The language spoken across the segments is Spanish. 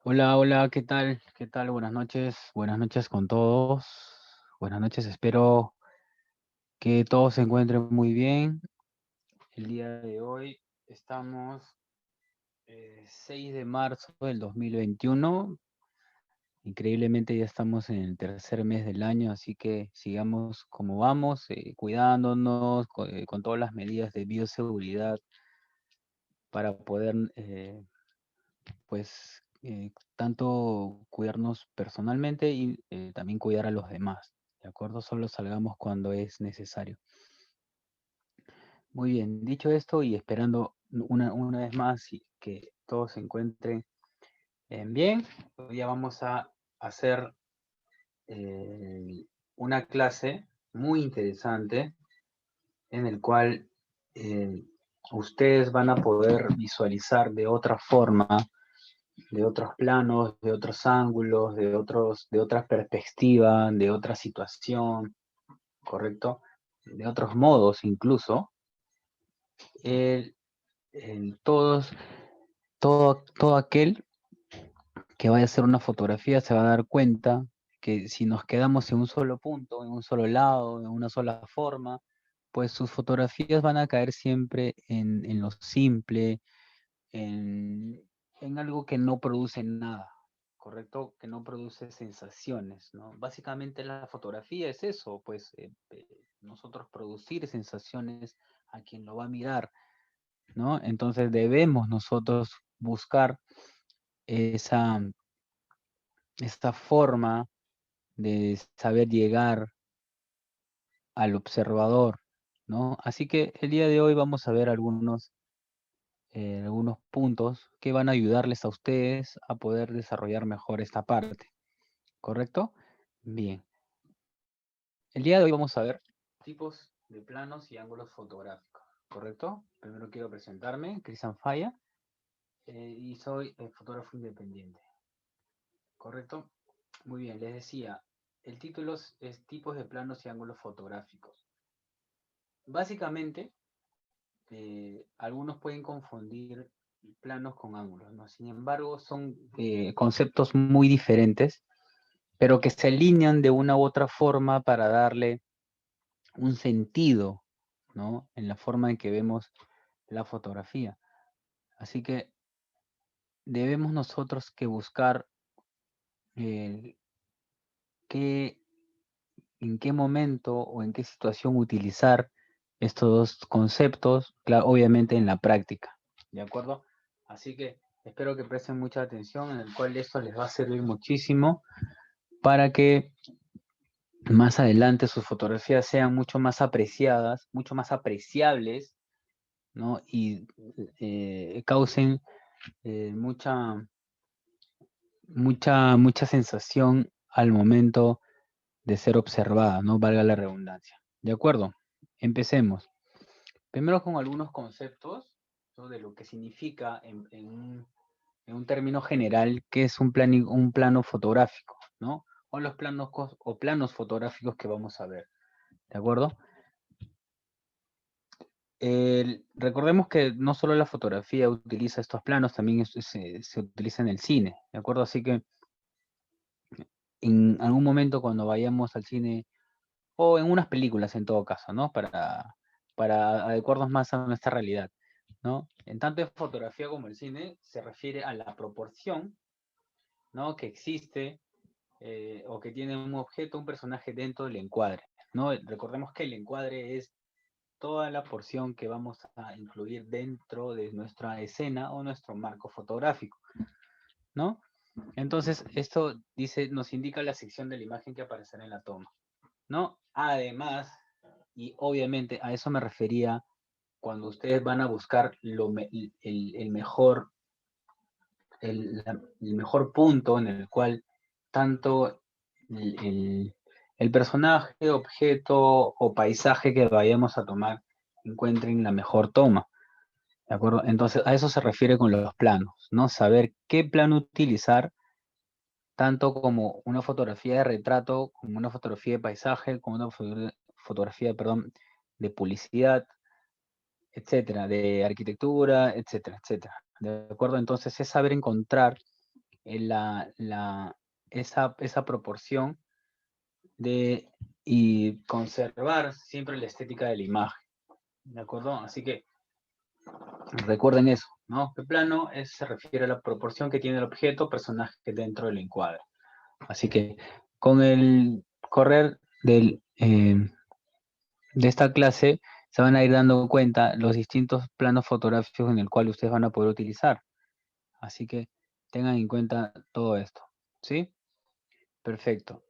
Hola, hola, ¿qué tal? ¿Qué tal? Buenas noches con todos. Buenas noches, espero que todos se encuentren muy bien. El día de hoy estamos 6 de marzo del 2021. Increíblemente ya estamos en el tercer mes del año, así que sigamos como vamos, cuidándonos con todas las medidas de bioseguridad para poder tanto cuidarnos personalmente y también cuidar a los demás, ¿de acuerdo? Solo salgamos cuando es necesario. Muy bien, dicho esto y esperando una vez más que todos se encuentren bien, hoy ya vamos a hacer eh, una clase muy interesante en el cual eh, ustedes van a poder visualizar de otra forma, de otros planos, de otros ángulos, de otra perspectiva, de otra situación, ¿correcto? De otros modos incluso, el, todos, todo aquel que vaya a hacer una fotografía se va a dar cuenta que si nos quedamos en un solo punto, en un solo lado, en una sola forma, pues sus fotografías van a caer siempre en lo simple, en, en algo que no produce nada, ¿correcto? Que no produce sensaciones, ¿no? Básicamente la fotografía es eso, pues nosotros producir sensaciones a quien lo va a mirar, ¿no? Entonces debemos nosotros buscar esa, esta forma de saber llegar al observador, ¿no? Así que el día de hoy vamos a ver algunos puntos que van a ayudarles a ustedes a poder desarrollar mejor esta parte, ¿correcto? Bien, el día de hoy vamos a ver tipos de planos y ángulos fotográficos, ¿correcto? Primero quiero presentarme, Cristian Falla, y soy fotógrafo independiente, ¿correcto? Muy bien, les decía, el título es tipos de planos y ángulos fotográficos. Básicamente, algunos pueden confundir planos con ángulos, ¿no? Sin embargo, son conceptos muy diferentes, pero que se alinean de una u otra forma para darle un sentido, ¿no? En la forma en que vemos la fotografía. Así que debemos nosotros que buscar eh, qué, en qué momento o en qué situación utilizar estos dos conceptos, claro, obviamente en la práctica, ¿de acuerdo? Así que espero que presten mucha atención, en el cual esto les va a servir muchísimo para que más adelante sus fotografías sean mucho más apreciadas, mucho más apreciables, ¿no? Y causen mucha sensación al momento de ser observada, ¿no? Valga la redundancia. ¿De acuerdo? Empecemos. Primero con algunos conceptos, ¿no? De lo que significa en un término general qué es un plano fotográfico, ¿no? O los planos fotográficos que vamos a ver. ¿De acuerdo? Recordemos que no solo la fotografía utiliza estos planos, también se utiliza en el cine, ¿de acuerdo? Así que en algún momento cuando vayamos al cine, o en unas películas en todo caso, ¿no? Para adecuarnos más a nuestra realidad, ¿no? En tanto en fotografía como el cine, se refiere a la proporción, ¿no? Que existe o que tiene un objeto, un personaje dentro del encuadre, ¿no? Recordemos que el encuadre es toda la porción que vamos a incluir dentro de nuestra escena o nuestro marco fotográfico, ¿no? Entonces, esto nos indica la sección de la imagen que aparecerá en la toma, ¿no? Además, y obviamente a eso me refería cuando ustedes van a buscar el mejor, el mejor punto en el cual tanto el, el- el personaje, objeto o paisaje que vayamos a tomar encuentren la mejor toma. ¿De acuerdo? Entonces, a eso se refiere con los planos, ¿no? Saber qué plano utilizar, tanto como una fotografía de retrato, como una fotografía de paisaje, como una fotografía, perdón, de publicidad, etcétera, de arquitectura, etcétera, etcétera. ¿De acuerdo? Entonces, es saber encontrar esa proporción y conservar siempre la estética de la imagen, ¿de acuerdo? Así que recuerden eso, ¿no? El plano se refiere a la proporción que tiene el objeto o personaje dentro del encuadre. Así que con el correr de esta clase se van a ir dando cuenta los distintos planos fotográficos en el cual ustedes van a poder utilizar. Así que tengan en cuenta todo esto, ¿sí? Perfecto.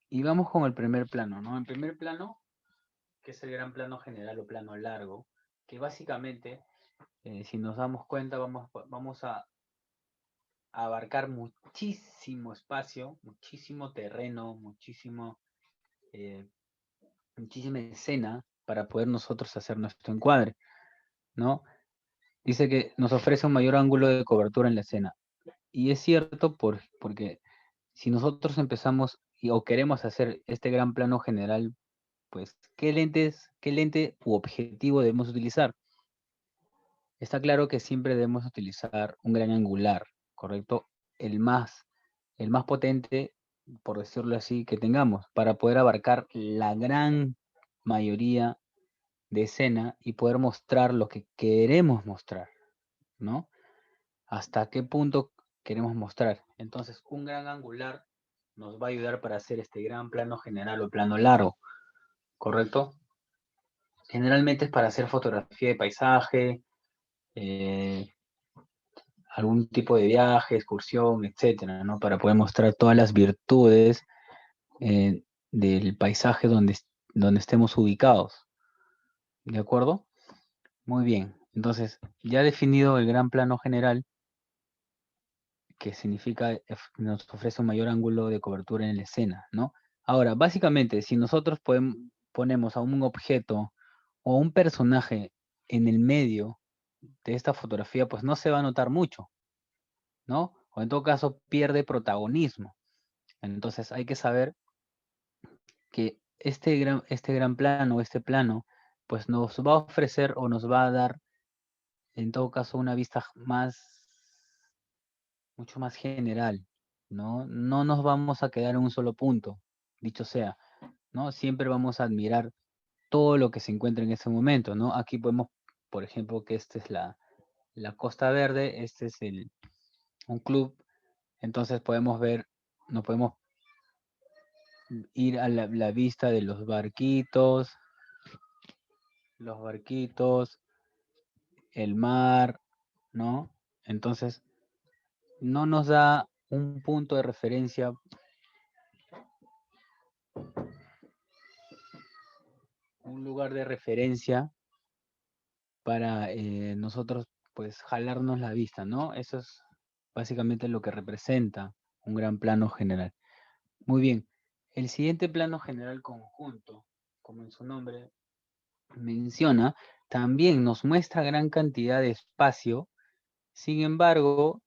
Y vamos con el primer plano, ¿no? El primer plano, que es el gran plano general o plano largo, que básicamente, si nos damos cuenta, vamos a abarcar muchísimo espacio, muchísimo terreno, muchísima escena para poder nosotros hacer nuestro encuadre, ¿no? Dice que nos ofrece un mayor ángulo de cobertura en la escena. Y es cierto porque si nosotros empezamos o queremos hacer este gran plano general, pues, qué lente u objetivo debemos utilizar? Está claro que siempre debemos utilizar un gran angular, ¿correcto? El más potente, por decirlo así, que tengamos, para poder abarcar la gran mayoría de escena y poder mostrar lo que queremos mostrar, ¿no? Hasta qué punto queremos mostrar. Entonces, un gran angular nos va a ayudar para hacer este gran plano general o plano largo, ¿correcto? Generalmente es para hacer fotografía de paisaje, eh, algún tipo de viaje, excursión, etcétera, ¿no? Para poder mostrar todas las virtudes del paisaje donde estemos ubicados. ¿De acuerdo? Muy bien. Entonces, ya definido el gran plano general, que significa, nos ofrece un mayor ángulo de cobertura en la escena, ¿no? Ahora, básicamente, si nosotros ponemos a un objeto o un personaje en el medio de esta fotografía, pues no se va a notar mucho, ¿no? O en todo caso pierde protagonismo. Entonces hay que saber que este gran plano, este plano, pues nos va a ofrecer o nos va a dar, en todo caso, una vista mucho más general, ¿no? No nos vamos a quedar en un solo punto, dicho sea, ¿no? Siempre vamos a admirar todo lo que se encuentra en ese momento, ¿no? Aquí podemos, por ejemplo, que esta es la Costa Verde, este es un club, entonces podemos ver, nos podemos ir a la vista de los barquitos, el mar, ¿no? Entonces, no nos da un punto de referencia, un lugar de referencia para nosotros, pues, jalarnos la vista, ¿no? Eso es básicamente lo que representa un gran plano general. Muy bien, el siguiente plano general conjunto, como en su nombre menciona, también nos muestra gran cantidad de espacio. Sin embargo,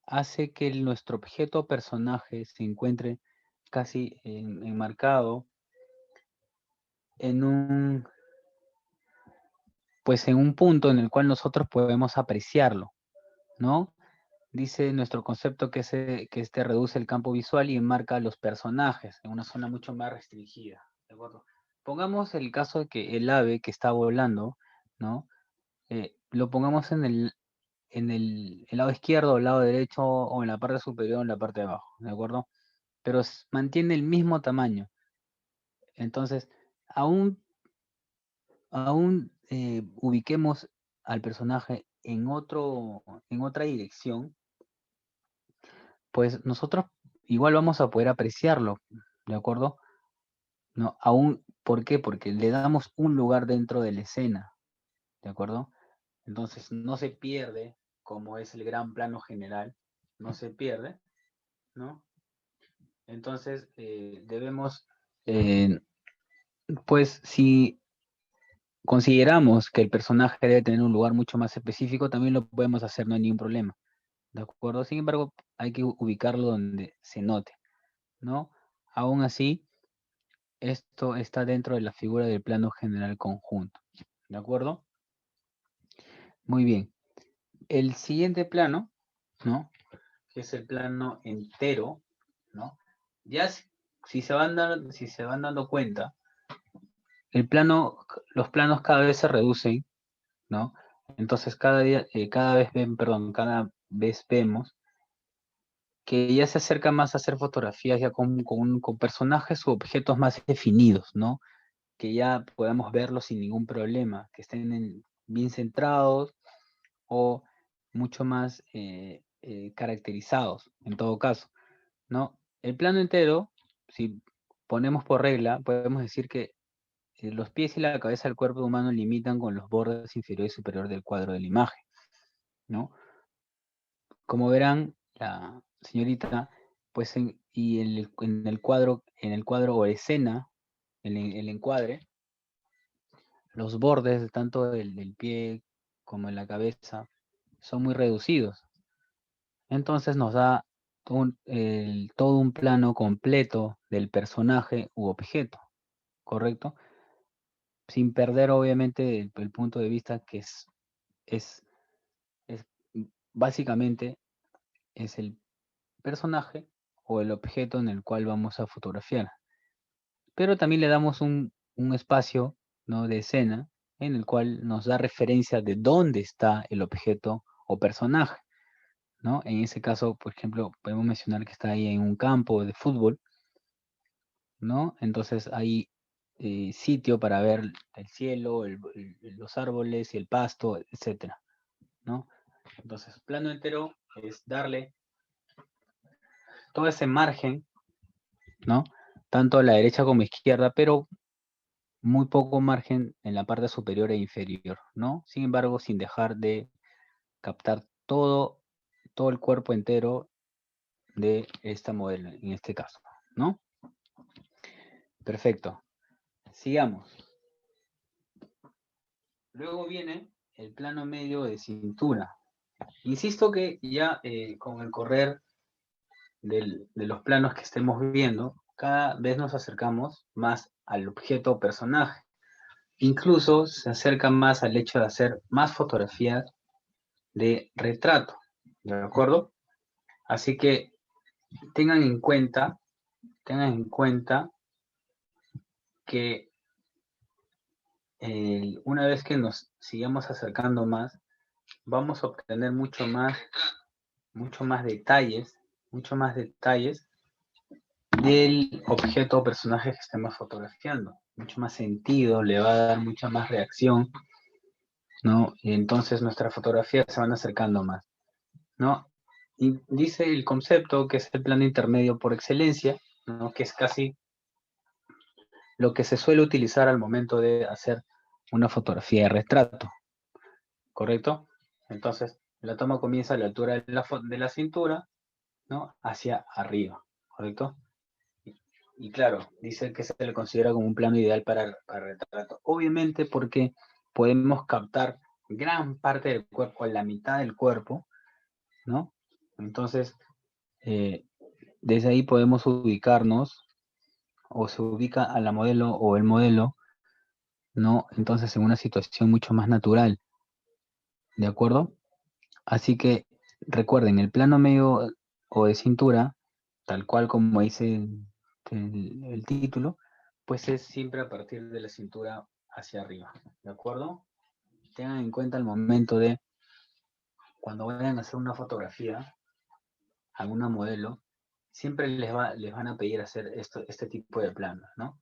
hace que nuestro objeto o personaje se encuentre casi enmarcado en pues en un punto en el cual nosotros podemos apreciarlo, ¿no? Dice nuestro concepto que este reduce el campo visual y enmarca a los personajes en una zona mucho más restringida, ¿de acuerdo? Pongamos el caso de que el ave que está volando, ¿no? Lo pongamos el lado izquierdo, el lado derecho, o en la parte superior o en la parte de abajo, ¿de acuerdo? Pero mantiene el mismo tamaño. Entonces, aún ubiquemos al personaje en otra dirección, pues nosotros igual vamos a poder apreciarlo, ¿de acuerdo? No, aún, ¿por qué? Porque le damos un lugar dentro de la escena, ¿de acuerdo? Entonces no se pierde, como es el gran plano general, no se pierde, ¿no? Entonces debemos, eh, pues si consideramos que el personaje debe tener un lugar mucho más específico, también lo podemos hacer, no hay ningún problema, ¿de acuerdo? Sin embargo, hay que ubicarlo donde se note, ¿no? Aún así, esto está dentro de la figura del plano general conjunto, ¿de acuerdo? Muy bien. El siguiente plano, ¿no? Que es el plano entero, ¿no? Ya si se van dando cuenta, los planos cada vez se reducen, ¿no? Entonces cada vez vemos que ya se acerca más a hacer fotografías ya con personajes u objetos más definidos, ¿no? Que ya podamos verlos sin ningún problema, que estén bien centrados o mucho más caracterizados, en todo caso, ¿no? El plano entero, si ponemos por regla, podemos decir que los pies y la cabeza del cuerpo humano limitan con los bordes inferior y superior del cuadro de la imagen, ¿no? Como verán, la señorita, pues en el cuadro o escena, el encuadre, los bordes tanto del pie como en la cabeza son muy reducidos. Entonces nos da todo un plano completo del personaje u objeto, ¿correcto? Sin perder obviamente el punto de vista que es, es básicamente es el personaje o el objeto en el cual vamos a fotografiar. Pero también le damos un espacio, ¿no?, de escena en el cual nos da referencia de dónde está el objeto o personaje, ¿no? En ese caso, por ejemplo, podemos mencionar que está ahí en un campo de fútbol, ¿no? Entonces hay sitio para ver el cielo, los árboles y el pasto, etcétera, ¿no? Entonces, plano entero es darle todo ese margen, ¿no? Tanto a la derecha como a izquierda, pero muy poco margen en la parte superior e inferior, ¿no? Sin embargo, sin dejar de captar todo el cuerpo entero de esta modelo, en este caso, ¿no? Perfecto. Sigamos. Luego viene el plano medio de cintura. Insisto que ya con el correr de los planos que estemos viendo, cada vez nos acercamos más al objeto o personaje. Incluso se acerca más al hecho de hacer más fotografías de retrato, ¿de acuerdo? Así que tengan en cuenta que una vez que nos sigamos acercando más, vamos a obtener mucho más detalles del objeto o personaje que estemos fotografiando, mucho más sentido, le va a dar mucha más reacción, ¿no? Y entonces nuestras fotografías se van acercando más, ¿no? Y dice el concepto que es el plano intermedio por excelencia, ¿no? Que es casi lo que se suele utilizar al momento de hacer una fotografía de retrato, ¿correcto? Entonces, la toma comienza a la altura de la cintura, ¿no? Hacia arriba, ¿correcto? Y claro, dice que se le considera como un plano ideal para retrato. Obviamente porque podemos captar gran parte del cuerpo, la mitad del cuerpo, ¿no? Entonces, desde ahí podemos ubicarnos, o se ubica a la modelo o el modelo, ¿no? Entonces, en una situación mucho más natural, ¿de acuerdo? Así que recuerden, el plano medio o de cintura, tal cual como dice el título, pues es siempre a partir de la cintura hacia arriba, ¿de acuerdo? Tengan en cuenta el momento de cuando vayan a hacer una fotografía a una modelo, siempre les van a pedir hacer este tipo de planos, ¿no?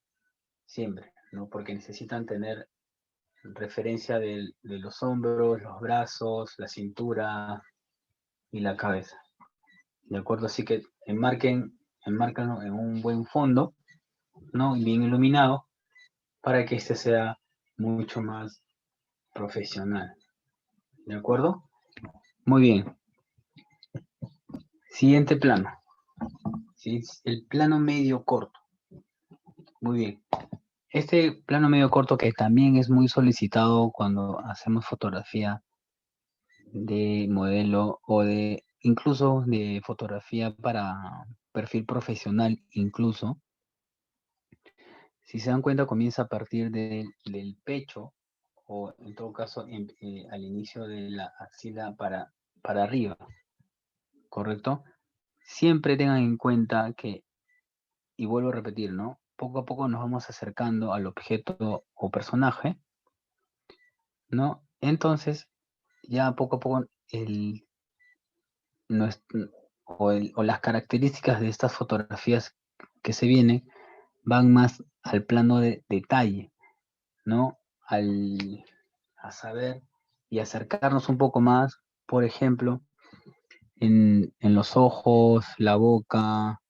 Siempre, ¿no? Porque necesitan tener referencia de los hombros, los brazos, la cintura y la cabeza. ¿De acuerdo? Así que enmárcanlo en un buen fondo, ¿no? Bien iluminado, para que este sea mucho más profesional. ¿De acuerdo? Muy bien. Siguiente plano. ¿Sí? El plano medio corto. Muy bien. Este plano medio corto que también es muy solicitado cuando hacemos fotografía de modelo o de incluso de fotografía para perfil profesional incluso. Si se dan cuenta, comienza a partir del pecho o en todo caso al inicio de la axila para para arriba, ¿correcto? Siempre tengan en cuenta que, y vuelvo a repetir, ¿no? Poco a poco nos vamos acercando al objeto o personaje, ¿no? Entonces, ya poco a poco o las características de estas fotografías que se vienen van más al plano de detalle, ¿no? A saber y acercarnos un poco más, por ejemplo, en los ojos, la boca,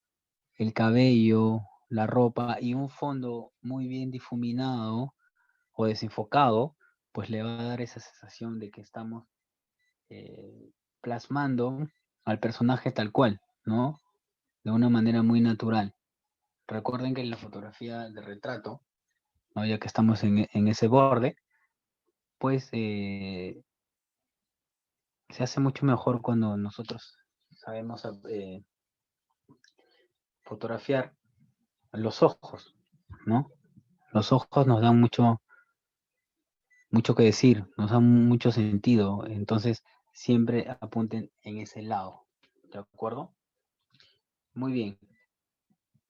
el cabello, la ropa y un fondo muy bien difuminado o desenfocado, pues le va a dar esa sensación de que estamos plasmando al personaje tal cual, ¿no? De una manera muy natural. Recuerden que en la fotografía de retrato, ¿no? Ya que estamos en ese borde, pues se hace mucho mejor cuando nosotros sabemos fotografiar los ojos, ¿no? Los ojos nos dan mucho que decir, nos dan mucho sentido, entonces siempre apunten en ese lado, ¿de acuerdo? Muy bien,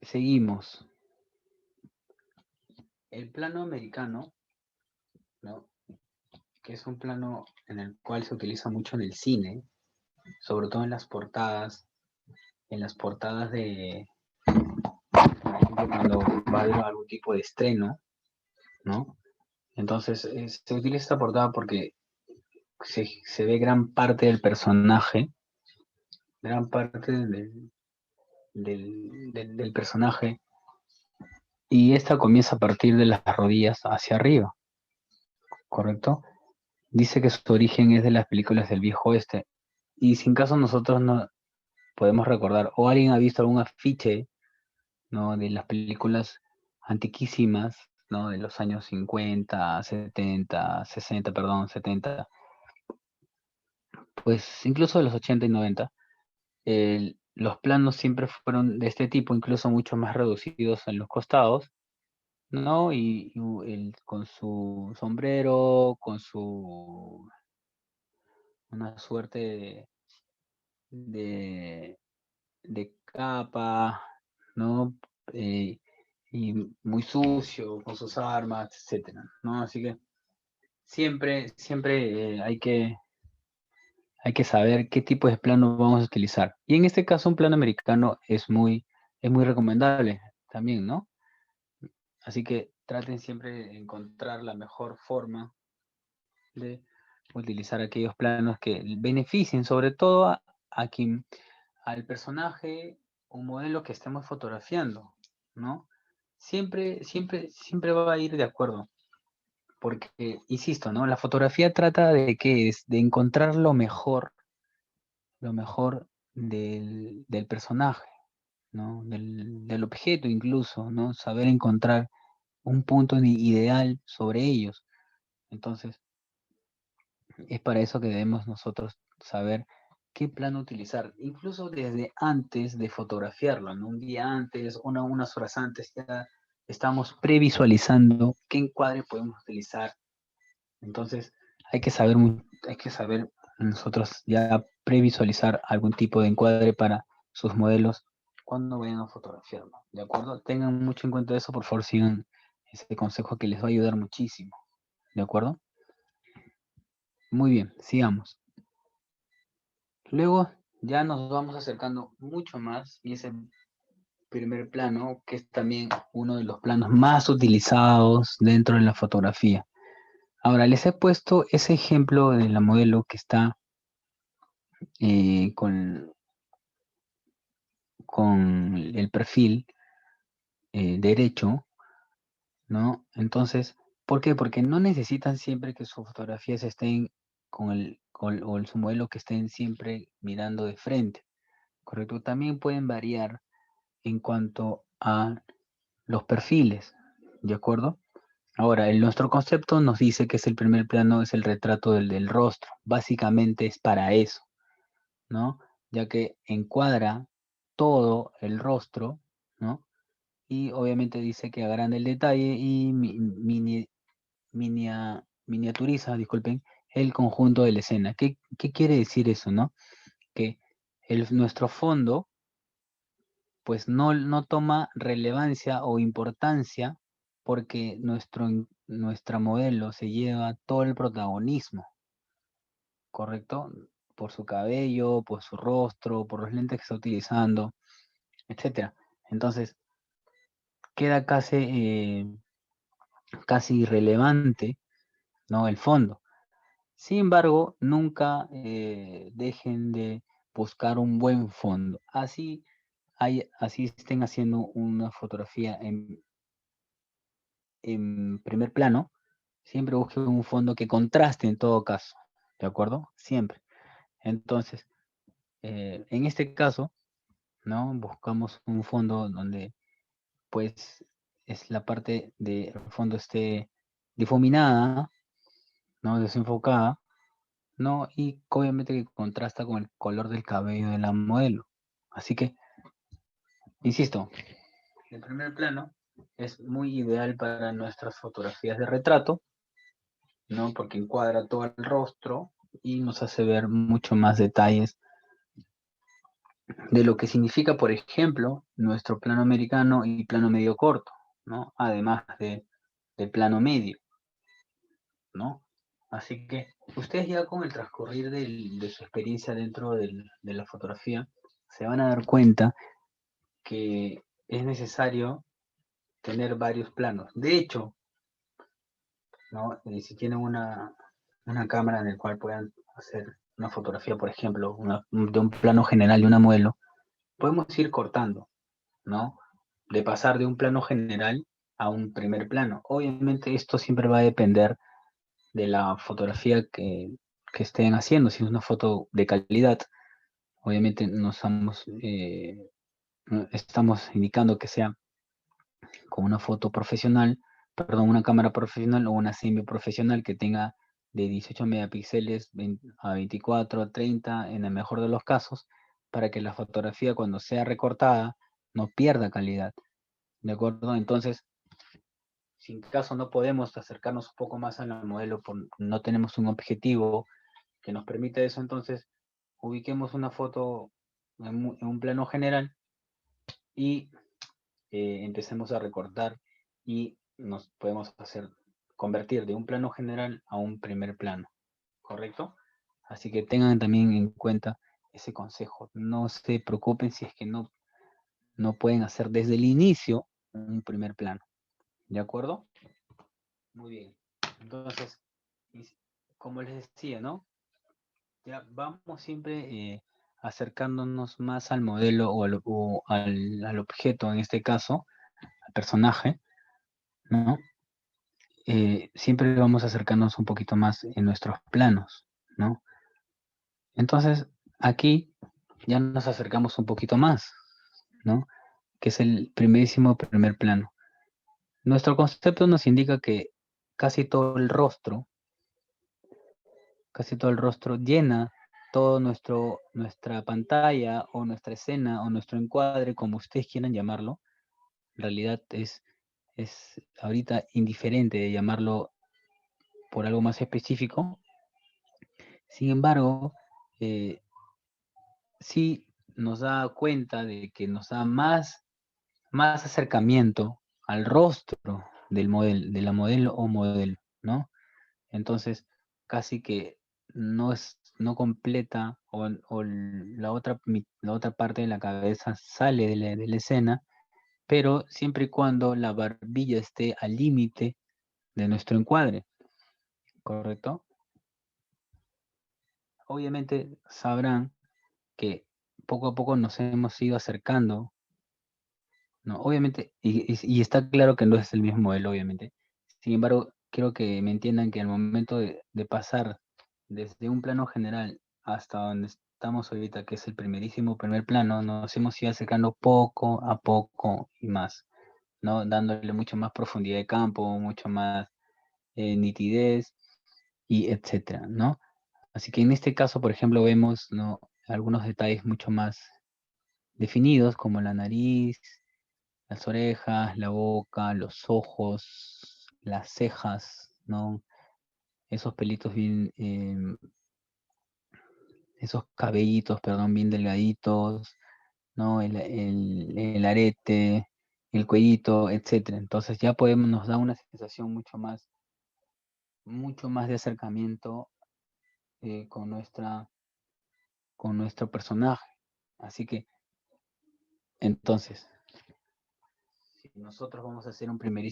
seguimos. El plano americano, ¿no? Que es un plano en el cual se utiliza mucho en el cine, sobre todo en las portadas de, por ejemplo, cuando va a haber algún tipo de estreno, ¿no? Entonces se utiliza esta portada porque se ve gran parte del personaje, gran parte del personaje, y esta comienza a partir de las rodillas hacia arriba, ¿correcto? Dice que su origen es de las películas del viejo oeste, y sin caso nosotros no podemos recordar, o alguien ha visto algún afiche, ¿no? De las películas antiquísimas, ¿no? De los años 50, 70, 60, perdón, 70, pues incluso de los 80 y 90, los planos siempre fueron de este tipo, incluso mucho más reducidos en los costados, ¿no? Con su sombrero, con una suerte de, de capa, ¿no? Eh, y muy sucio, con sus armas, etcétera, ¿no? Así que siempre hay que saber qué tipo de plano vamos a utilizar. Y en este caso, un plano americano es muy recomendable también, ¿no? Así que traten siempre de encontrar la mejor forma de utilizar aquellos planos que beneficien sobre todo al personaje o modelo que estemos fotografiando, ¿no? Siempre va a ir de acuerdo, porque, insisto, ¿no? La fotografía trata de qué es, de encontrar lo mejor del personaje, ¿no? Del objeto incluso, ¿no? Saber encontrar un punto ideal sobre ellos. Entonces, es para eso que debemos nosotros saber qué plano utilizar, incluso desde antes de fotografiarlo, ¿no? Un día antes, unas horas antes, ya estamos previsualizando qué encuadre podemos utilizar. Entonces, hay que saber nosotros ya previsualizar algún tipo de encuadre para sus modelos cuando vayan a fotografiarlo, ¿de acuerdo? Tengan mucho en cuenta eso, por favor, sigan ese consejo que les va a ayudar muchísimo, ¿de acuerdo? Muy bien, sigamos. Luego ya nos vamos acercando mucho más y ese primer plano, que es también uno de los planos más utilizados dentro de la fotografía. Ahora, les he puesto ese ejemplo de la modelo que está con el perfil derecho, ¿no? Entonces, ¿por qué? Porque no necesitan siempre que sus fotografías estén o su modelo que estén siempre mirando de frente, ¿correcto? También pueden variar en cuanto a los perfiles, ¿de acuerdo? Ahora, nuestro concepto nos dice que es el primer plano, es el retrato del rostro. Básicamente es para eso, ¿no? Ya que encuadra todo el rostro, ¿no? Y obviamente dice que agranda el detalle y miniaturiza, disculpen, el conjunto de la escena. ¿Qué quiere decir eso, no? Que nuestro fondo, pues no toma relevancia o importancia porque nuestra modelo se lleva todo el protagonismo, ¿correcto? Por su cabello, por su rostro, por los lentes que está utilizando, etcétera. Entonces, queda casi irrelevante, ¿no? El fondo. Sin embargo, nunca dejen de buscar un buen fondo. Así estén haciendo una fotografía en primer plano, siempre busquen un fondo que contraste en todo caso, ¿de acuerdo? Siempre. Entonces, en este caso, ¿no? Buscamos un fondo donde, pues, es la parte del fondo esté difuminada, ¿no? Desenfocada, ¿no? Y obviamente que contrasta con el color del cabello de la modelo. Así que, insisto, el primer plano es muy ideal para nuestras fotografías de retrato, ¿no? Porque encuadra todo el rostro y nos hace ver mucho más detalles de lo que significa, por ejemplo, nuestro plano americano y plano medio corto, ¿no? Además de plano medio, ¿no? Así que ustedes ya con el transcurrir de su experiencia dentro de la fotografía se van a dar cuenta que es necesario tener varios planos. De hecho, ¿no? Si tienen una cámara en la cual puedan hacer una fotografía, por ejemplo, de un plano general de una modelo, podemos ir cortando, ¿no? De pasar de un plano general a un primer plano. Obviamente esto siempre va a depender de la fotografía que estén haciendo. Si es una foto de calidad, obviamente estamos indicando que sea con una foto profesional, perdón, una cámara profesional o una semi-profesional que tenga de 18 megapíxeles a 24, a 30, en el mejor de los casos, para que la fotografía cuando sea recortada no pierda calidad. ¿De acuerdo? Entonces, si en caso no podemos acercarnos un poco más a la modelo, no tenemos un objetivo que nos permita eso, entonces ubiquemos una foto en un plano general y empecemos a recortar y nos podemos convertir de un plano general a un primer plano, ¿correcto? Así que tengan también en cuenta ese consejo. No se preocupen si es que no pueden hacer desde el inicio un primer plano, ¿de acuerdo? Muy bien. Entonces, como les decía, ¿no? Ya vamos siempre acercándonos más al modelo o al objeto, en este caso, al personaje, ¿no? Siempre vamos a acercarnos un poquito más en nuestros planos, ¿no? Entonces, aquí ya nos acercamos un poquito más, ¿no? Que es el primer plano. Nuestro concepto nos indica que casi todo el rostro, llena todo nuestra pantalla o nuestra escena o nuestro encuadre, como ustedes quieran llamarlo. En realidad es ahorita indiferente de llamarlo por algo más específico. Sin embargo, sí nos da cuenta de que nos da más acercamiento al rostro de la modelo o modelo, ¿no? Entonces, casi que no completa o la otra parte de la cabeza sale de la escena, pero siempre y cuando la barbilla esté al límite de nuestro encuadre, ¿correcto? Obviamente sabrán que poco a poco nos hemos ido acercando, ¿no? Obviamente, y está claro que no es el mismo modelo, obviamente. Sin embargo, quiero que me entiendan que al momento de pasar desde un plano general hasta donde estamos ahorita, que es el primer plano, nos hemos ido acercando poco a poco y más, ¿no? Dándole mucho más profundidad de campo, mucho más nitidez y etcétera, ¿no? Así que en este caso, por ejemplo, vemos, ¿no? Algunos detalles mucho más definidos, como la nariz, las orejas, la boca, los ojos, las cejas, ¿no? esos pelitos bien, esos cabellitos, perdón, bien delgaditos, ¿no? El arete, el cuellito, etcétera. Entonces ya podemos, nos da una sensación mucho más de acercamiento con nuestro personaje. Así que, entonces, si nosotros vamos a hacer un primer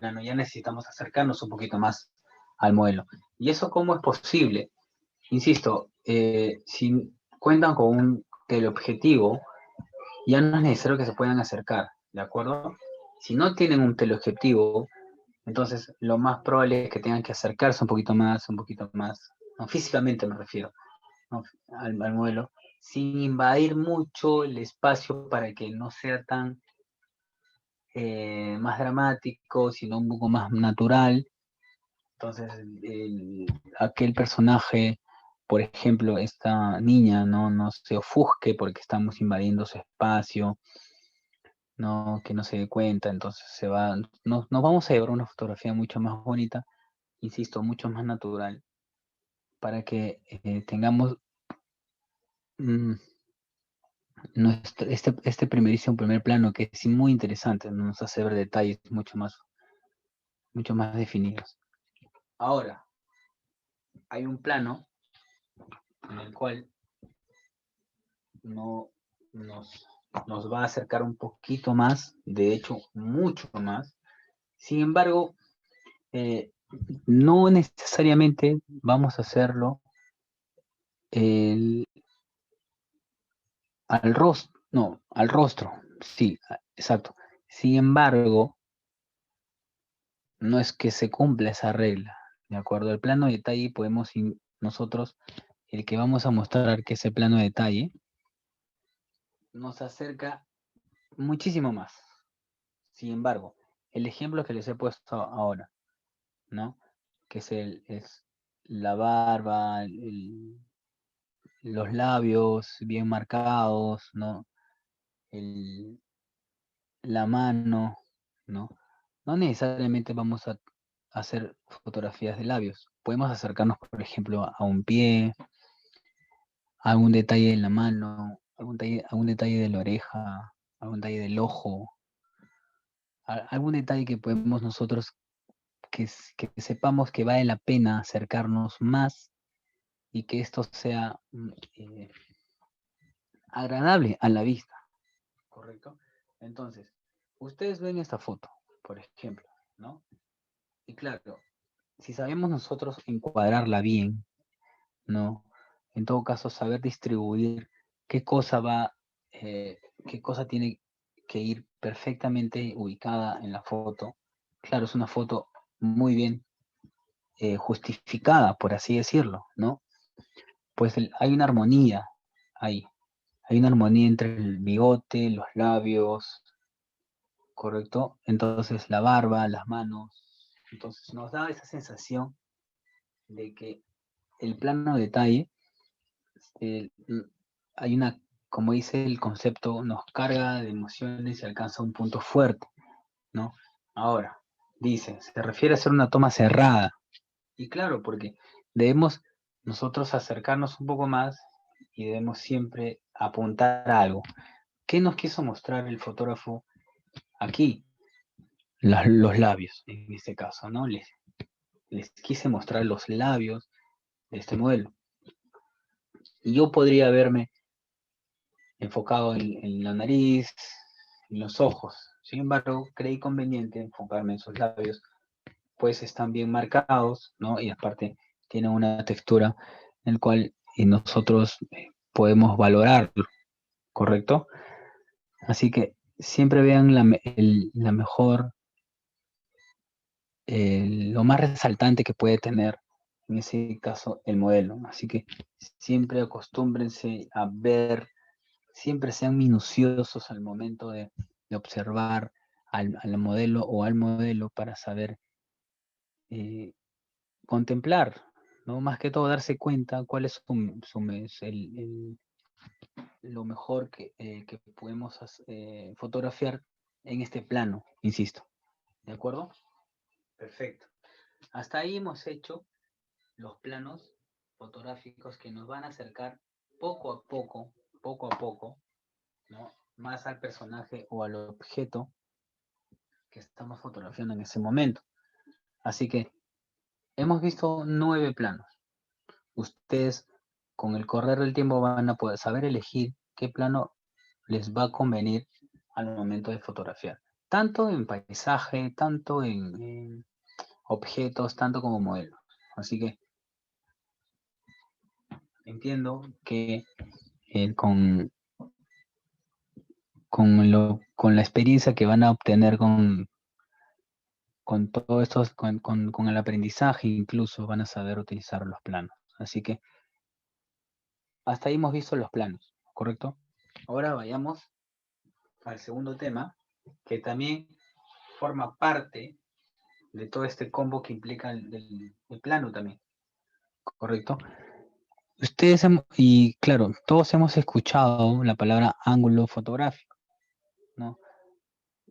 plano, ya necesitamos acercarnos un poquito más al modelo. ¿Y eso cómo es posible? Insisto, si cuentan con un teleobjetivo, ya no es necesario que se puedan acercar, ¿de acuerdo? Si no tienen un teleobjetivo, entonces lo más probable es que tengan que acercarse un poquito más, no, físicamente me refiero, ¿no? al modelo, sin invadir mucho el espacio para que no sea tan más dramático, sino un poco más natural. Entonces, aquel personaje, por ejemplo, esta niña, no se ofusque porque estamos invadiendo su espacio, no, que no se dé cuenta, entonces nos vamos a llevar una fotografía mucho más bonita, insisto, mucho más natural, para que tengamos este primerísimo primer plano que es muy interesante, nos hace ver detalles mucho más definidos. Ahora, hay un plano en el cual no nos va a acercar un poquito más, de hecho, mucho más. Sin embargo, no necesariamente vamos a hacerlo al rostro, sí, exacto. Sin embargo, no es que se cumpla esa regla, ¿de acuerdo? El plano de detalle podemos nosotros, el que vamos a mostrar que ese plano de detalle, nos acerca muchísimo más. Sin embargo, el ejemplo que les he puesto ahora, ¿no? Que es la barba, los labios bien marcados, ¿no? La mano, ¿no? No necesariamente vamos a hacer fotografías de labios. Podemos acercarnos, por ejemplo, a un pie, a algún detalle en la mano, algún detalle de la oreja, algún detalle del ojo, algún detalle que podemos nosotros, que sepamos que vale la pena acercarnos más y que esto sea agradable a la vista, ¿correcto? Entonces, ustedes ven esta foto, por ejemplo, ¿no? Y claro, si sabemos nosotros encuadrarla bien, ¿no? En todo caso, saber distribuir qué cosa qué cosa tiene que ir perfectamente ubicada en la foto. Claro, es una foto muy bien justificada, por así decirlo, ¿no? Pues hay una armonía ahí. Hay una armonía entre el bigote, los labios, ¿correcto? Entonces la barba, las manos. Entonces nos da esa sensación de que el plano detalle, eh, hay una, como dice el concepto, nos carga de emociones y alcanza un punto fuerte, ¿no? Ahora, dice, se refiere a hacer una toma cerrada. Y claro, porque debemos nosotros acercarnos un poco más y debemos siempre apuntar a algo. ¿Qué nos quiso mostrar el fotógrafo aquí? Los labios, en este caso, ¿no? Les quise mostrar los labios de este modelo. Y yo podría haberme enfocado en la nariz, en los ojos. Sin embargo, creí conveniente enfocarme en sus labios, pues están bien marcados, ¿no? Y aparte tienen una textura en la cual nosotros podemos valorarlo, ¿correcto? Así que siempre vean la mejor, lo más resaltante que puede tener, en ese caso, el modelo. Así que siempre acostúmbrense a ver, siempre sean minuciosos al momento de observar al modelo o al modelo para saber contemplar, ¿no? Más que todo darse cuenta cuál es lo mejor que podemos fotografiar en este plano, insisto. ¿De acuerdo? Perfecto. Hasta ahí hemos hecho los planos fotográficos que nos van a acercar poco a poco, ¿no? Más al personaje o al objeto que estamos fotografiando en ese momento. Así que hemos visto 9 planos. Ustedes con el correr del tiempo van a poder saber elegir qué plano les va a convenir al momento de fotografiar. Tanto en paisaje, tanto en objetos, tanto como modelos. Así que entiendo que con la experiencia que van a obtener con todo esto, con el aprendizaje incluso, van a saber utilizar los planos. Así que hasta ahí hemos visto los planos, ¿correcto? Ahora vayamos al segundo tema, que también forma parte de todo este combo que implica el plano también, ¿correcto? Y claro, todos hemos escuchado la palabra ángulo fotográfico, ¿no?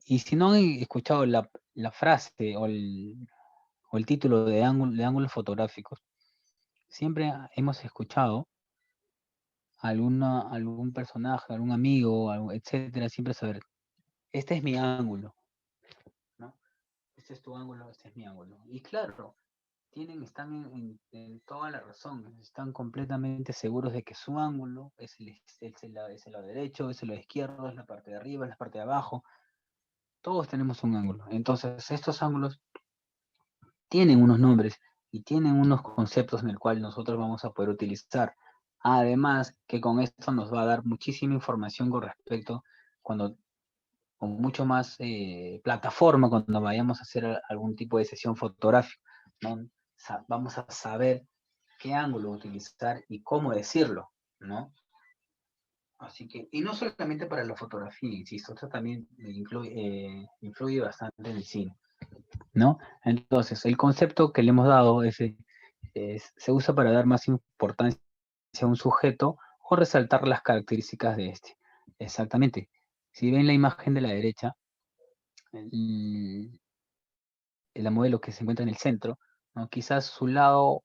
Y si no han escuchado la frase o el título de ángulos fotográficos, siempre hemos escuchado a algún personaje, algún amigo, etcétera, siempre saber, este es mi ángulo, ¿no? Este es tu ángulo, este es mi ángulo. Y claro, están en toda la razón, están completamente seguros de que su ángulo es el lado derecho, es el lado izquierdo, es la parte de arriba, es la parte de abajo. Todos tenemos un ángulo. Entonces, estos ángulos tienen unos nombres y tienen unos conceptos en el cual nosotros vamos a poder utilizar. Además, que con esto nos va a dar muchísima información con respecto con mucho más plataforma cuando vayamos a hacer algún tipo de sesión fotográfica, ¿no? Vamos a saber qué ángulo utilizar y cómo decirlo, ¿no? Así que, y no solamente para la fotografía, insisto, esto también influye bastante en el cine, ¿no? Entonces, el concepto que le hemos dado se usa para dar más importancia a un sujeto o resaltar las características de este. Exactamente. Si ven la imagen de la derecha, la modelo que se encuentra en el centro, ¿no? Quizás su lado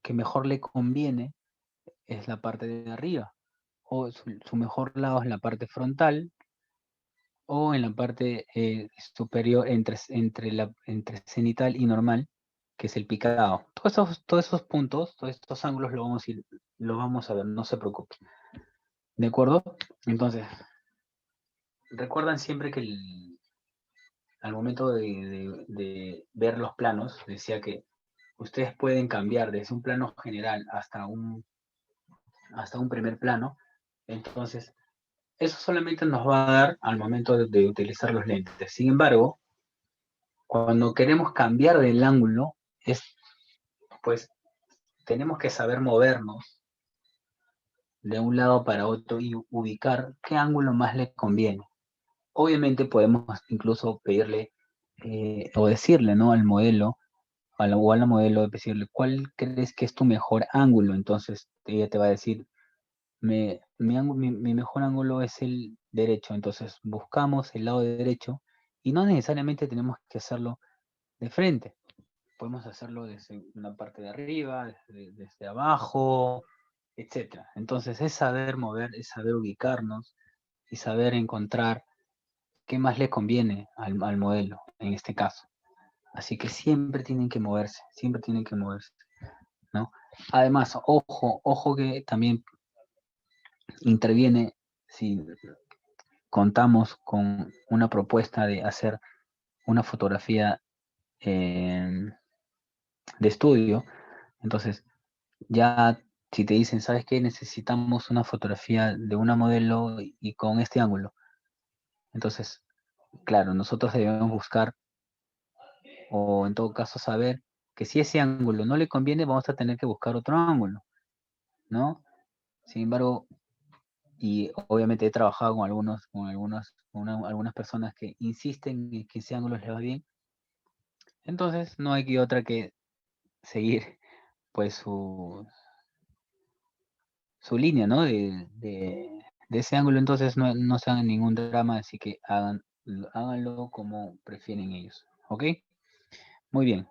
que mejor le conviene es la parte de arriba, o su mejor lado es la parte frontal, o en la parte superior entre cenital y normal, que es el picado. Todos esos puntos, todos estos ángulos lo vamos a ver, no se preocupen. ¿De acuerdo? Entonces, recuerdan siempre que al momento de ver los planos, decía que ustedes pueden cambiar desde un plano general hasta un primer plano. Entonces, eso solamente nos va a dar al momento de utilizar los lentes. Sin embargo, cuando queremos cambiar del ángulo, pues tenemos que saber movernos de un lado para otro y ubicar qué ángulo más le conviene. Obviamente podemos incluso pedirle o decirle, ¿no?, al modelo o a la modelo, decirle, ¿cuál crees que es tu mejor ángulo? Entonces ella te va a decir, mi mejor ángulo es el derecho. Entonces buscamos el lado derecho y no necesariamente tenemos que hacerlo de frente. Podemos hacerlo desde una parte de arriba, desde abajo, etcétera. Entonces es saber mover, es saber ubicarnos y saber encontrar qué más le conviene al modelo en este caso. Así que siempre tienen que moverse, ¿no? Además, ojo que también interviene si contamos con una propuesta de hacer una fotografía de estudio. Entonces, ya si te dicen, ¿sabes qué? Necesitamos una fotografía de una modelo y con este ángulo. Entonces, claro, nosotros debemos buscar, o en todo caso saber, que si ese ángulo no le conviene, vamos a tener que buscar otro ángulo, ¿no? Sin embargo, y obviamente he trabajado algunas personas que insisten en que ese ángulo les va bien. Entonces, no hay que otra que seguir, pues, su línea, ¿no? De ese ángulo. Entonces, no se hagan ningún drama, así que háganlo como prefieren ellos, ¿ok? Muy bien.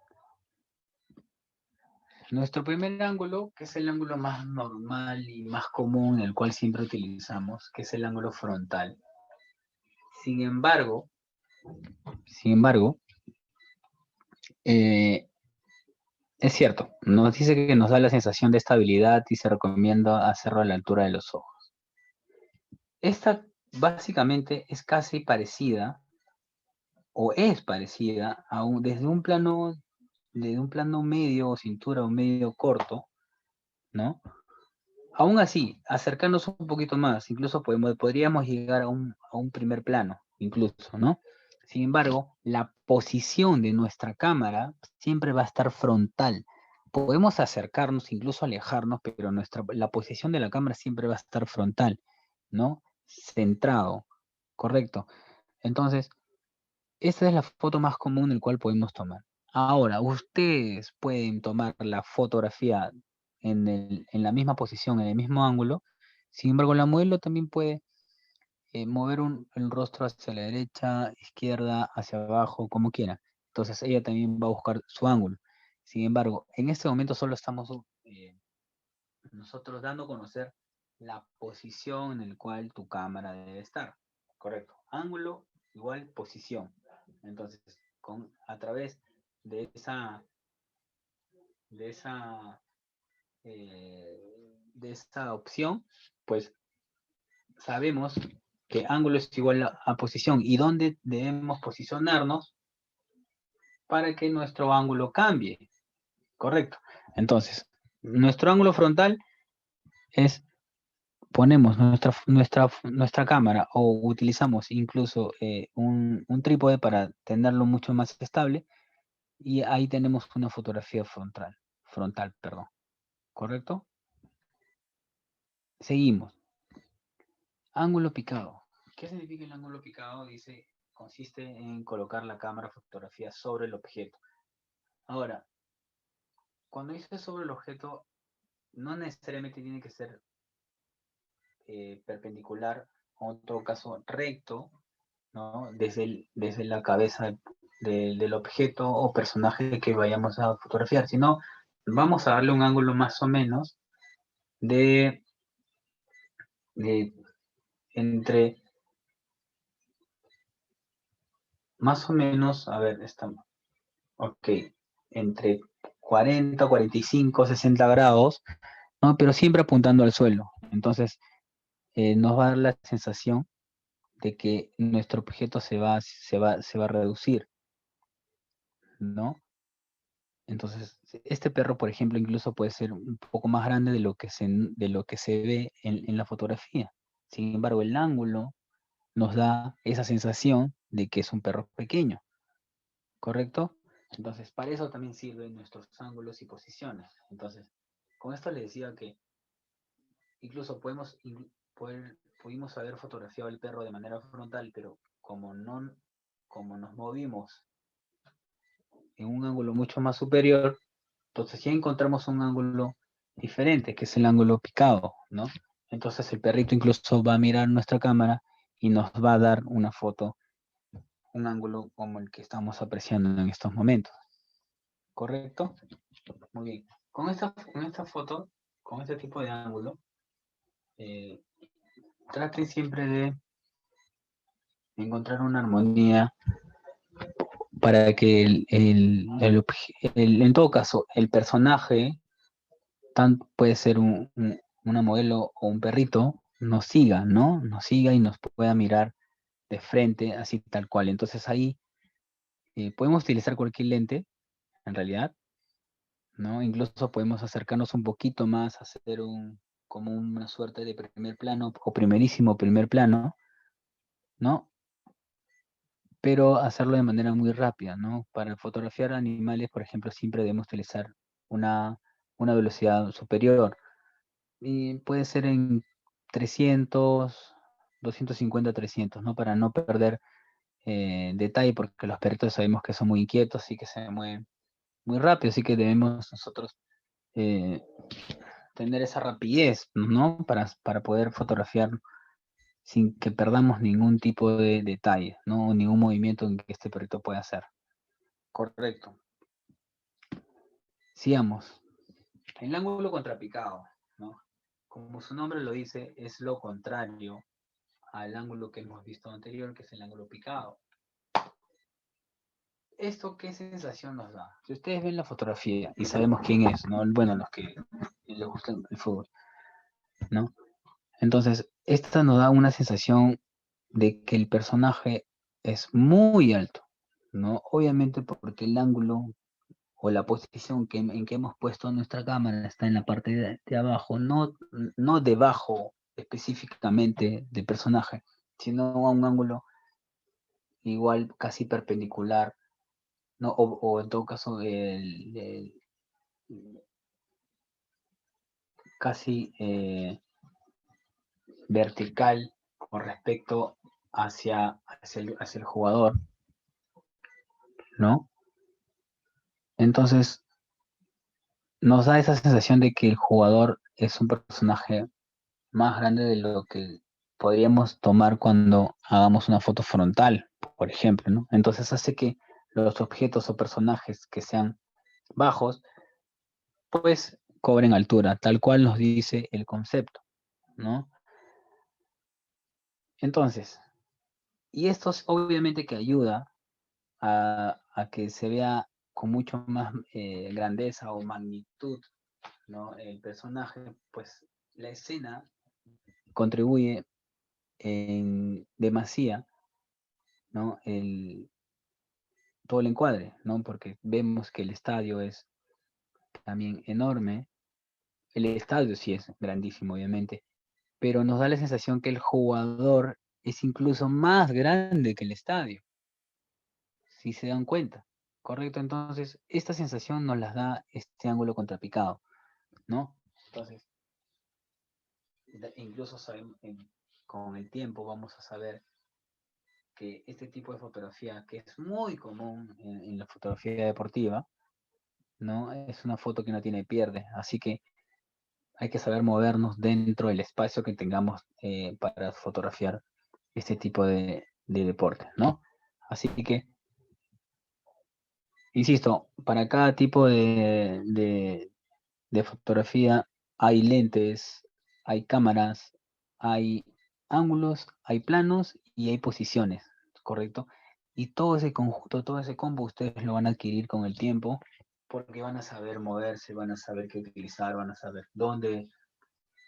Nuestro primer ángulo, que es el ángulo más normal y más común, el cual siempre utilizamos, que es el ángulo frontal. Sin embargo, es cierto, nos dice que nos da la sensación de estabilidad y se recomienda hacerlo a la altura de los ojos. Esta básicamente es casi parecida, o es parecida, desde un plano medio o cintura o medio corto, ¿no? Aún así, acercarnos un poquito más, incluso podríamos llegar a un primer plano, incluso, ¿no? Sin embargo, la posición de nuestra cámara siempre va a estar frontal. Podemos acercarnos, incluso alejarnos, pero la posición de la cámara siempre va a estar frontal, ¿no? Centrado, correcto. Entonces, esta es la foto más común el cual podemos tomar. Ahora, ustedes pueden tomar la fotografía en la misma posición, en el mismo ángulo. Sin embargo, la modelo también puede mover el rostro hacia la derecha, izquierda, hacia abajo, como quiera. Entonces, ella también va a buscar su ángulo. Sin embargo, en este momento solo estamos nosotros dando a conocer la posición en la cual tu cámara debe estar. Correcto. Ángulo igual posición. Entonces, a través de esa de esta opción, pues sabemos que ángulo es igual a posición y dónde debemos posicionarnos para que nuestro ángulo cambie. Correcto. Entonces, nuestro ángulo frontal es ponemos nuestra cámara o utilizamos incluso un trípode para tenerlo mucho más estable y ahí tenemos una fotografía frontal, perdón. ¿Correcto? Seguimos. Ángulo picado. ¿Qué significa el ángulo picado? Dice, consiste en colocar la cámara fotografía sobre el objeto. Ahora, cuando dice sobre el objeto, no necesariamente tiene que ser perpendicular, o en todo caso recto, ¿no? Desde la cabeza del objeto o personaje que vayamos a fotografiar, sino vamos a darle un ángulo más o menos de entre, más o menos, a ver, estamos, ok, entre 40, 45, 60 grados, ¿no? Pero siempre apuntando al suelo. Entonces, nos va a dar la sensación de que nuestro objeto se va a reducir, ¿no? Entonces, este perro, por ejemplo, incluso puede ser un poco más grande de lo que se ve en la fotografía. Sin embargo, el ángulo nos da esa sensación de que es un perro pequeño, ¿correcto? Entonces, para eso también sirven nuestros ángulos y posiciones. Entonces, con esto les decía que incluso pudimos haber fotografiado al perro de manera frontal, pero como nos movimos en un ángulo mucho más superior, entonces ya encontramos un ángulo diferente, que es el ángulo picado, ¿no? Entonces el perrito incluso va a mirar nuestra cámara y nos va a dar una foto, un ángulo como el que estamos apreciando en estos momentos. ¿Correcto? Muy bien. Con esta foto, con este tipo de ángulo, traten siempre de encontrar una armonía para que en todo caso, el personaje, puede ser una modelo o un perrito, nos siga, ¿no? Nos siga y nos pueda mirar de frente, así tal cual. Entonces ahí podemos utilizar cualquier lente, en realidad, ¿no? Incluso podemos acercarnos un poquito más, hacer como una suerte de primer plano o primerísimo primer plano, ¿no? Pero hacerlo de manera muy rápida, ¿no? Para fotografiar animales, por ejemplo, siempre debemos utilizar una velocidad superior. Y puede ser en 300, 250, 300, ¿no? Para no perder detalle, porque los perritos sabemos que son muy inquietos y que se mueven muy rápido, así que debemos nosotros eh, tener esa rapidez, ¿no? Para poder fotografiar sin que perdamos ningún tipo de detalle, ¿no? O ningún movimiento en que este perrito pueda hacer. Correcto. Sigamos. El ángulo contrapicado, ¿no? Como su nombre lo dice, es lo contrario al ángulo que hemos visto anterior, que es el ángulo picado. ¿Esto qué sensación nos da? Si ustedes ven la fotografía y sabemos quién es, ¿no? Bueno, los que les gusta el fútbol, ¿no? Entonces, esta nos da una sensación de que el personaje es muy alto, ¿no? Obviamente porque el ángulo o la posición en que hemos puesto nuestra cámara está en la parte de abajo, no debajo específicamente del personaje, sino a un ángulo igual casi perpendicular, ¿no? O en todo caso casi vertical con respecto hacia el jugador, ¿no? Entonces nos da esa sensación de que el jugador es un personaje más grande de lo que podríamos tomar cuando hagamos una foto frontal, por ejemplo, ¿no? Entonces hace que los objetos o personajes que sean bajos, pues cobren altura, tal cual nos dice el concepto, ¿no? Entonces, y esto obviamente que ayuda a que se vea con mucho más grandeza o magnitud, ¿no? El personaje, pues la escena contribuye en demasía, ¿no? Todo el encuadre, ¿no? Porque vemos que el estadio es también enorme. El estadio sí es grandísimo, obviamente, pero nos da la sensación que el jugador es incluso más grande que el estadio, si se dan cuenta, ¿correcto? Entonces, esta sensación nos la da este ángulo contrapicado, ¿no? Entonces, incluso con el tiempo vamos a saber que este tipo de fotografía, que es muy común en la fotografía deportiva, ¿no? Es una foto que no tiene pierde, así que hay que saber movernos dentro del espacio que tengamos para fotografiar este tipo de deportes, ¿no? Así que, insisto, para cada tipo de fotografía hay lentes, hay cámaras, hay ángulos, hay planos y hay posiciones, ¿correcto? Y todo ese conjunto, todo ese combo, ustedes lo van a adquirir con el tiempo porque van a saber moverse, van a saber qué utilizar, van a saber dónde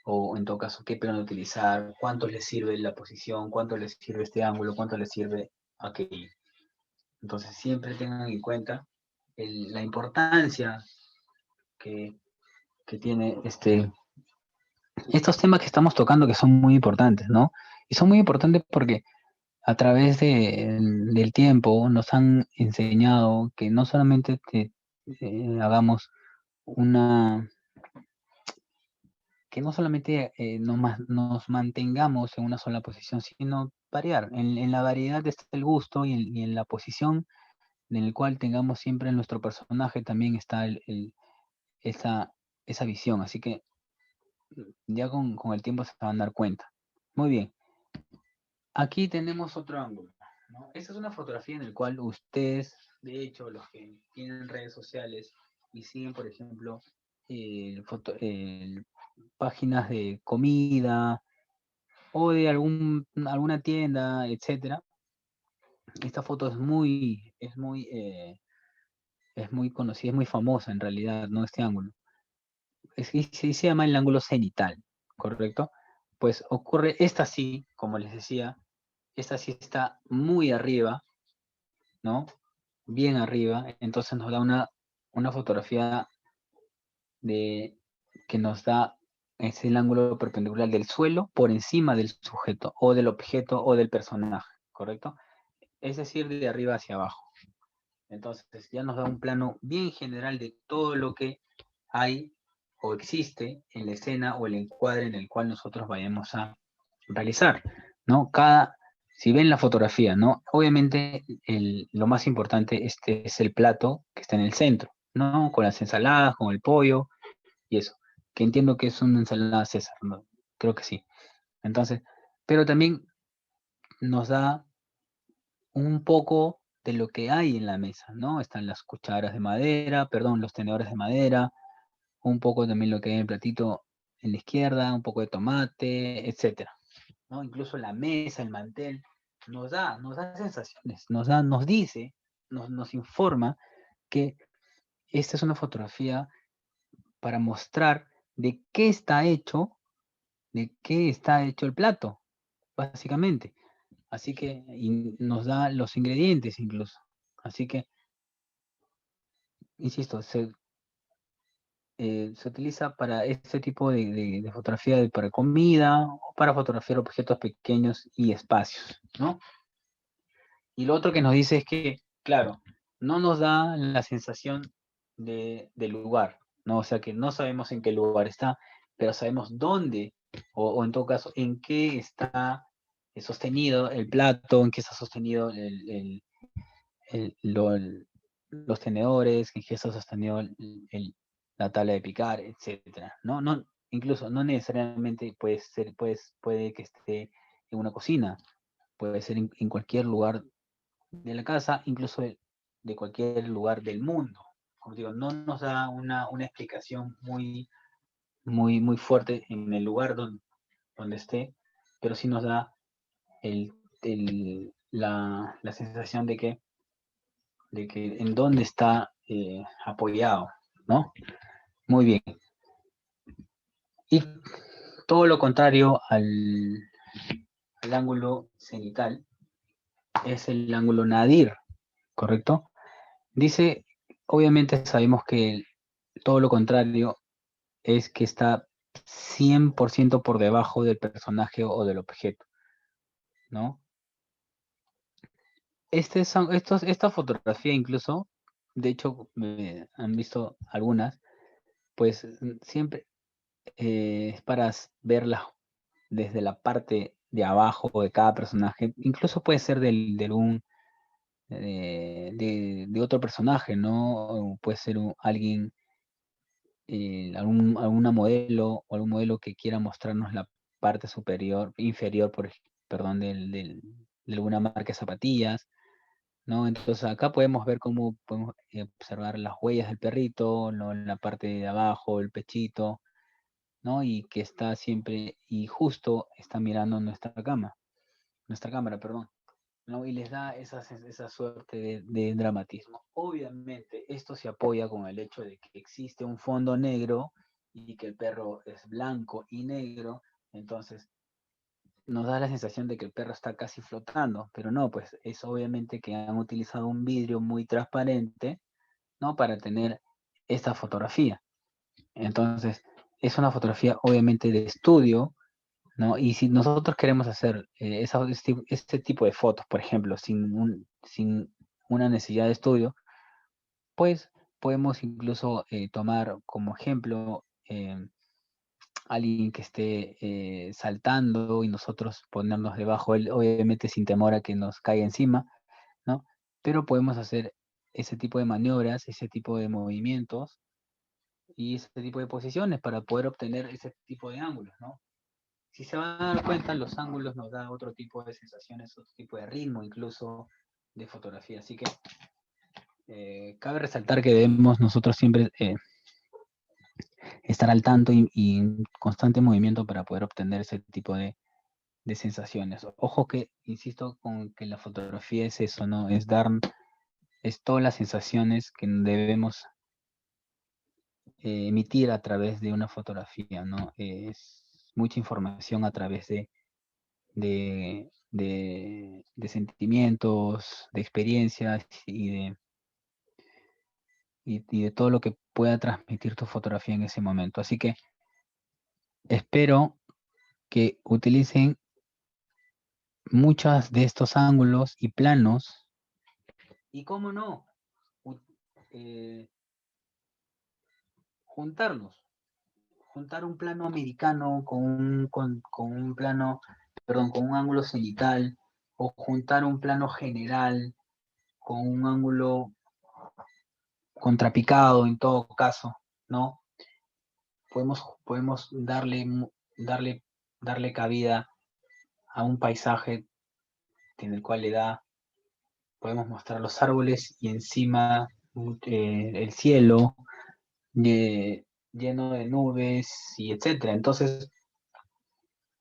o en todo caso qué plano utilizar, cuánto les sirve la posición, cuánto les sirve este ángulo, cuánto les sirve aquello. Entonces siempre tengan en cuenta la importancia que, que tiene estos temas que estamos tocando que son muy importantes, ¿no? Y son muy importantes porque a través del tiempo nos han enseñado que no solamente hagamos una, que no solamente nos mantengamos en una sola posición, sino variar. En la variedad está el gusto y en la posición en el cual tengamos siempre en nuestro personaje también está esa visión. Así que ya con el tiempo se van a dar cuenta. Muy bien. Aquí tenemos otro ángulo, ¿no? Esta es una fotografía en la cual ustedes, de hecho, los que tienen redes sociales y siguen, por ejemplo, páginas de comida o de alguna tienda, etcétera. Esta foto es muy conocida, es muy famosa en realidad, ¿no? Este ángulo. Se llama el ángulo cenital, ¿correcto? Pues ocurre, esta sí, como les decía, esta sí está muy arriba, ¿no? Bien arriba, entonces nos da una fotografía que nos da es el ángulo perpendicular del suelo por encima del sujeto o del objeto o del personaje, ¿correcto? Es decir, de arriba hacia abajo. Entonces ya nos da un plano bien general de todo lo que hay o existe en la escena o el encuadre en el cual nosotros vayamos a realizar, ¿no? Si ven la fotografía, ¿no? Obviamente lo más importante es el plato que está en el centro, ¿no? Con las ensaladas, con el pollo y eso, que entiendo que es una ensalada César, ¿no? Creo que sí. Entonces, pero también nos da un poco de lo que hay en la mesa, ¿no? Están las cucharas de madera, perdón, los tenedores de madera, un poco también lo que hay en el platito en la izquierda, un poco de tomate, etcétera, ¿no? Incluso la mesa, el mantel, nos da sensaciones, nos dice, nos informa que esta es una fotografía para mostrar de qué está hecho el plato, básicamente. Así que nos da los ingredientes incluso. Así que, insisto, se utiliza para este tipo de fotografía para comida o para fotografiar objetos pequeños y espacios, ¿no? Y lo otro que nos dice es que, claro, no nos da la sensación de lugar, ¿no? O sea que no sabemos en qué lugar está, pero sabemos dónde, o en todo caso, en qué está sostenido el plato, en qué está sostenido los tenedores, en qué está sostenido la tabla de picar, etcétera. No, no, incluso no necesariamente puede que esté en una cocina, puede ser en cualquier lugar de la casa, incluso de cualquier lugar del mundo. Como digo, no nos da una explicación muy fuerte en el lugar donde esté, pero sí nos da la sensación de que en dónde está apoyado, ¿no? Muy bien. Y todo lo contrario al ángulo cenital es el ángulo nadir, ¿correcto? Dice, obviamente sabemos que todo lo contrario es que está 100% por debajo del personaje o del objeto, ¿no? Esta fotografía incluso, de hecho, han visto algunas, pues siempre es para verlas desde la parte de abajo de cada personaje, incluso puede ser de otro personaje, ¿no? O puede ser alguien, alguna modelo o algún modelo que quiera mostrarnos la parte inferior, perdón, de alguna marca de zapatillas, ¿no? Entonces acá podemos ver cómo podemos observar las huellas del perrito, ¿no? En la parte de abajo, el pechito, ¿no? Y que está siempre, y justo está mirando nuestra cámara, perdón, ¿no? Y les da esa suerte de dramatismo. Obviamente, esto se apoya con el hecho de que existe un fondo negro y que el perro es blanco y negro, entonces nos da la sensación de que el perro está casi flotando, pero no, pues es obviamente que han utilizado un vidrio muy transparente, ¿no? Para tener esta fotografía. Entonces, es una fotografía obviamente de estudio, ¿no? Y si nosotros queremos hacer este tipo de fotos, por ejemplo, sin una necesidad de estudio, pues podemos incluso tomar como ejemplo alguien que esté saltando y nosotros ponernos debajo, él, obviamente sin temor a que nos caiga encima, ¿no? Pero podemos hacer ese tipo de maniobras, ese tipo de movimientos y ese tipo de posiciones para poder obtener ese tipo de ángulos, ¿no? Si se van a dar cuenta, los ángulos nos dan otro tipo de sensaciones, otro tipo de ritmo, incluso de fotografía. Así que cabe resaltar que debemos nosotros siempre estar al tanto y en constante movimiento para poder obtener ese tipo de sensaciones. Ojo que, insisto, con que la fotografía es eso, ¿no? Es todas las sensaciones que debemos emitir a través de una fotografía, ¿no? Es mucha información a través de sentimientos, de experiencias y de todo lo que pueda transmitir tu fotografía en ese momento. Así que espero que utilicen muchos de estos ángulos y planos y, cómo no, eh, juntarlos. Juntar un plano americano con un plano, perdón, con un ángulo cenital, o juntar un plano general con un ángulo contrapicado en todo caso, ¿no? Podemos darle cabida a un paisaje en el cual podemos mostrar los árboles y encima el cielo, lleno de nubes y etcétera. Entonces,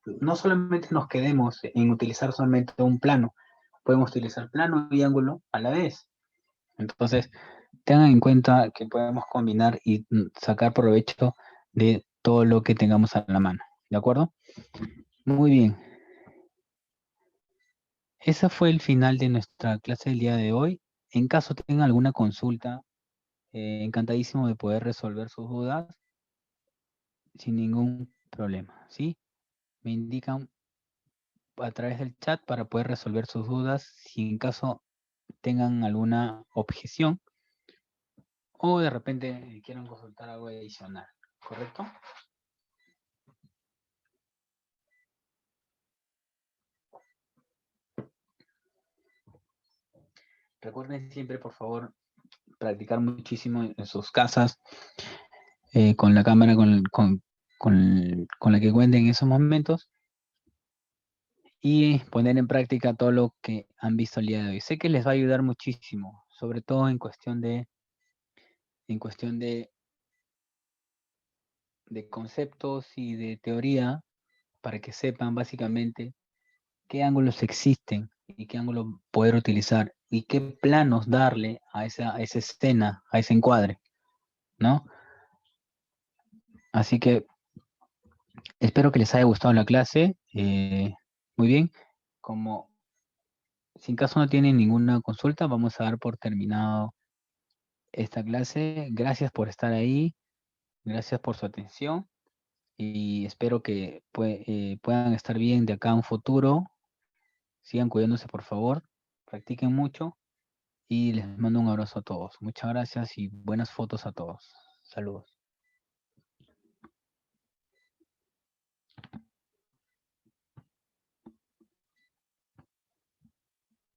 no solamente nos quedemos en utilizar solamente un plano, podemos utilizar plano y ángulo a la vez. Entonces, tengan en cuenta que podemos combinar y sacar provecho de todo lo que tengamos a la mano. ¿De acuerdo? Muy bien. Ese fue el final de nuestra clase del día de hoy. En caso tengan alguna consulta, encantadísimo de poder resolver sus dudas sin ningún problema, ¿sí? Me indican a través del chat para poder resolver sus dudas si en caso tengan alguna objeción o de repente quieran consultar algo adicional, ¿correcto? Recuerden siempre, por favor, practicar muchísimo en sus casas, con la cámara con la que cuenten en esos momentos y poner en práctica todo lo que han visto el día de hoy. Sé que les va a ayudar muchísimo, sobre todo en cuestión de conceptos y de teoría, para que sepan básicamente qué ángulos existen y qué ángulos poder utilizar y qué planos darle a esa escena, a ese encuadre, ¿no? Así que espero que les haya gustado la clase. Muy bien, como si en caso no tienen ninguna consulta, vamos a dar por terminado esta clase. Gracias por estar ahí, gracias por su atención y espero que puedan estar bien de acá a un futuro. Sigan cuidándose, por favor, practiquen mucho y les mando un abrazo a todos. Muchas gracias y buenas fotos a todos. Saludos.